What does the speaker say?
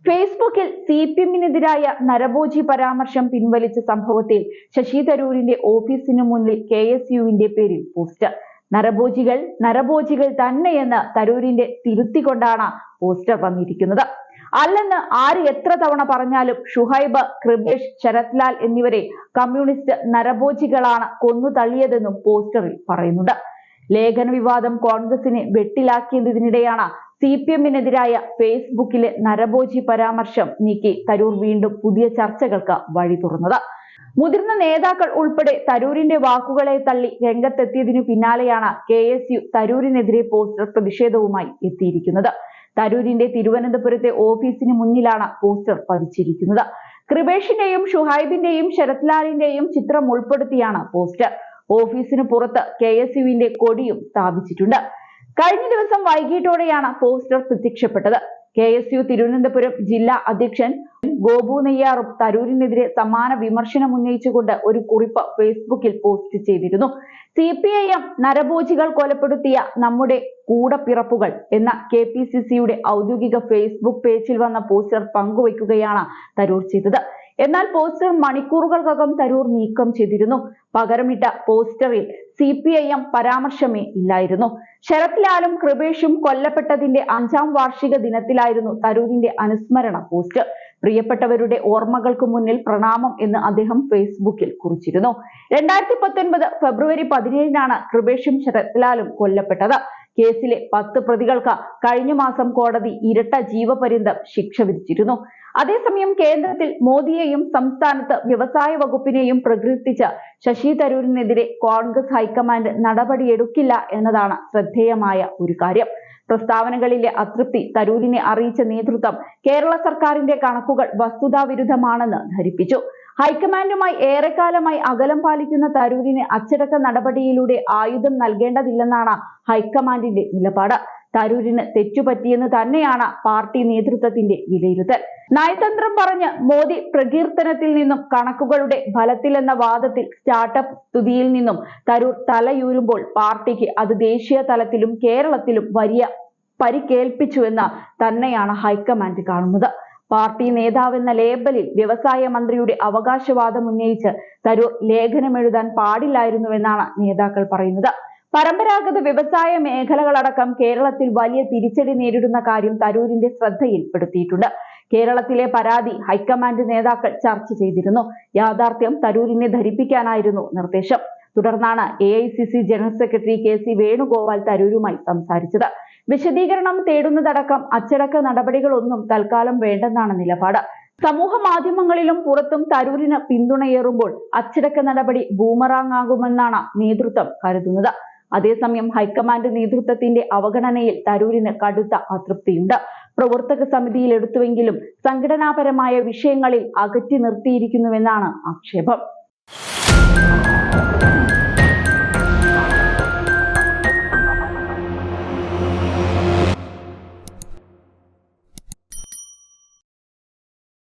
ഫേസ്ബുക്കിൽ സിപിഎമ്മിനെതിരായ നരഭോജി പരാമർശം പിൻവലിച്ച സംഭവത്തിൽ ശശി തരൂരിന്റെ ഓഫീസിനു മുന്നിൽ കെഎസ്യുവിന്റെ പേരിൽ പോസ്റ്റ്. നരഭോജികൾ തന്നെയെന്ന് തരൂരിന്റെ തിരുത്തിക്കൊണ്ടാണ് പോസ്റ്റർ വന്നിരിക്കുന്നത്. അല്ലെന്ന് ആര് എത്ര തവണ പറഞ്ഞാലും ഷുഹൈബ്, കൃപേഷ്, ശരത് ലാൽ എന്നിവരെ കമ്മ്യൂണിസ്റ്റ് നരഭോജികളാണ് കൊന്നു തള്ളിയതെന്നും പോസ്റ്ററിൽ പറയുന്നുണ്ട്. ലേഖന വിവാദം കോൺഗ്രസിനെ വെട്ടിലാക്കിയതിനിടെയാണ് സിപിഎമ്മിനെതിരായ ഫേസ്ബുക്കിലെ നരഭോജി പരാമർശം നീക്കി തരൂർ വീണ്ടും പുതിയ ചർച്ചകൾക്ക് വഴി തുറന്നത്. മുതിർന്ന നേതാക്കൾ ഉൾപ്പെടെ തരൂരിന്റെ വാക്കുകളെ തള്ളി രംഗത്തെത്തിയതിനു പിന്നാലെയാണ് കെഎസ്യു തരൂരിനെതിരെ പോസ്റ്റർ പ്രതിഷേധവുമായി എത്തിയിരിക്കുന്നത്. തരൂരിന്റെ തിരുവനന്തപുരത്തെ ഓഫീസിന് മുന്നിലാണ് പോസ്റ്റർ പതിച്ചിരിക്കുന്നത്. കൃപേഷിന്റെയും ഷുഹൈബിന്റെയും ശരത് ലാലിന്റെയും ചിത്രം ഉൾപ്പെടുത്തിയാണ് പോസ്റ്റർ. ഓഫീസിന് പുറത്ത് കെഎസ്യുവിന്റെ കൊടിയും സ്ഥാപിച്ചിട്ടുണ്ട്. കഴിഞ്ഞ ദിവസം വൈകിട്ടോടെയാണ് പോസ്റ്റർ പ്രത്യക്ഷപ്പെട്ടത്. കെഎസ്യു തിരുവനന്തപുരം ജില്ലാ അധ്യക്ഷൻ ഗോപു നെയ്യാറും തരൂരിനെതിരെ സമാന വിമർശനം ഉന്നയിച്ചുകൊണ്ട് ഒരു കുറിപ്പ് ഫേസ്ബുക്കിൽ പോസ്റ്റ് ചെയ്തിരുന്നു. സിപിഐഎം നരഭോജികൾ കൊലപ്പെടുത്തിയ നമ്മുടെ കൂടപ്പിറപ്പുകൾ എന്ന കെപിസിസിയുടെ ഔദ്യോഗിക ഫേസ്ബുക്ക് പേജിൽ വന്ന പോസ്റ്റർ പങ്കുവയ്ക്കുകയാണ് തരൂർ ചെയ്തത്. എന്നാൽ പോസ്റ്റർ മണിക്കൂറുകൾക്കകം തരൂർ നീക്കം ചെയ്തിരുന്നു. പകരമിട്ട പോസ്റ്ററിൽ സിപിഐഎം പരാമർശമേ ഇല്ലായിരുന്നു. ശരത് ലാലും കൃപേഷും കൊല്ലപ്പെട്ടതിന്റെ 5ാം വാർഷിക ദിനത്തിലായിരുന്നു തരൂരിന്റെ അനുസ്മരണ പോസ്റ്റ്. പ്രിയപ്പെട്ടവരുടെ ഓർമ്മകൾക്ക് മുന്നിൽ പ്രണാമം എന്ന് അദ്ദേഹം ഫേസ്ബുക്കിൽ കുറിച്ചിരുന്നു. 2019 ഫെബ്രുവരി 17-നാണ് കൃപേഷും ശരത് ലാലും കൊല്ലപ്പെട്ടത്. കേസിലെ 10 പ്രതികൾക്ക് കഴിഞ്ഞ മാസം കോടതി ഇരട്ട ജീവപര്യന്തം ശിക്ഷ വിധിച്ചിരുന്നു. അതേസമയം കേന്ദ്രത്തിൽ മോദിയെയും സംസ്ഥാനത്ത് വ്യവസായ വകുപ്പിനെയും പ്രകീർത്തിച്ച് ശശി തരൂരിനെതിരെ കോൺഗ്രസ് ഹൈക്കമാൻഡ് നടപടിയെടുക്കില്ല എന്നതാണ് ശ്രദ്ധേയമായ ഒരു കാര്യം. പ്രസ്താവനകളിലെ അതൃപ്തി തരൂരിനെ അറിയിച്ച നേതൃത്വം കേരള സർക്കാരിന്റെ കണക്കുകൾ വസ്തുതാവിരുദ്ധമാണെന്ന് ധരിപ്പിച്ചു. ഹൈക്കമാൻഡുമായി ഏറെക്കാലമായി അകലം പാലിക്കുന്ന തരൂരിന് അച്ചടക്ക നടപടിയിലൂടെ ആയുധം നൽകേണ്ടതില്ലെന്നാണ് ഹൈക്കമാൻഡിന്റെ നിലപാട്. തരൂരിന് തെറ്റുപറ്റിയെന്ന് തന്നെയാണ് പാർട്ടി നേതൃത്വത്തിന്റെ വിലയിരുത്തൽ. നയതന്ത്രം പറഞ്ഞ് മോദി പ്രകീർത്തനത്തിൽ നിന്നും കണക്കുകളുടെ ഫലത്തിലെന്ന വാദത്തിൽ സ്റ്റാർട്ടപ്പ് സ്തുതിയിൽ നിന്നും തരൂർ തലയൂരുമ്പോൾ പാർട്ടിക്ക് അത് ദേശീയ തലത്തിലും കേരളത്തിലും വലിയ പരിക്കേൽപ്പിച്ചുവെന്ന് തന്നെയാണ് ഹൈക്കമാൻഡ് കാണുന്നത്. പാർട്ടി നേതാവെന്ന ലേബലിൽ വ്യവസായ മന്ത്രിയുടെ അവകാശവാദം ഉന്നയിച്ച് തരൂർ ലേഖനമെഴുതാൻ പാടില്ലായിരുന്നുവെന്നാണ് നേതാക്കൾ പറയുന്നത്. പരമ്പരാഗത വ്യവസായ മേഖലകളടക്കം കേരളത്തിൽ വലിയ തിരിച്ചടി നേരിടുന്ന കാര്യം തരൂരിന്റെ ശ്രദ്ധയിൽപ്പെടുത്തിയിട്ടുണ്ട്. കേരളത്തിലെ പരാതി ഹൈക്കമാൻഡ് നേതാക്കൾ ചർച്ച ചെയ്തിരുന്നു. യാഥാർത്ഥ്യം തരൂരിനെ ധരിപ്പിക്കാനായിരുന്നു നിർദ്ദേശം. തുടർന്നാണ് AICC general secretary K C. Venugopal തരൂരുമായി സംസാരിച്ചത്. വിശദീകരണം തേടുന്നതടക്കം അച്ചടക്ക നടപടികളൊന്നും തൽക്കാലം വേണ്ടെന്നാണ് നിലപാട്. സമൂഹ മാധ്യമങ്ങളിലും പുറത്തും തരൂരിന് പിന്തുണയേറുമ്പോൾ അച്ചടക്ക നടപടി ബൂമറാങ് ആകുമെന്നാണ് നേതൃത്വം കരുതുന്നത്. അതേസമയം ഹൈക്കമാൻഡ് നേതൃത്വത്തിന്റെ അവഗണനയിൽ തരൂരിന് കടുത്ത അതൃപ്തിയുണ്ട്. പ്രവർത്തക സമിതിയിൽ എടുത്തുവെങ്കിലും സംഘടനാപരമായ വിഷയങ്ങളിൽ അകറ്റി നിർത്തിയിരിക്കുന്നുവെന്നാണ് ആക്ഷേപം.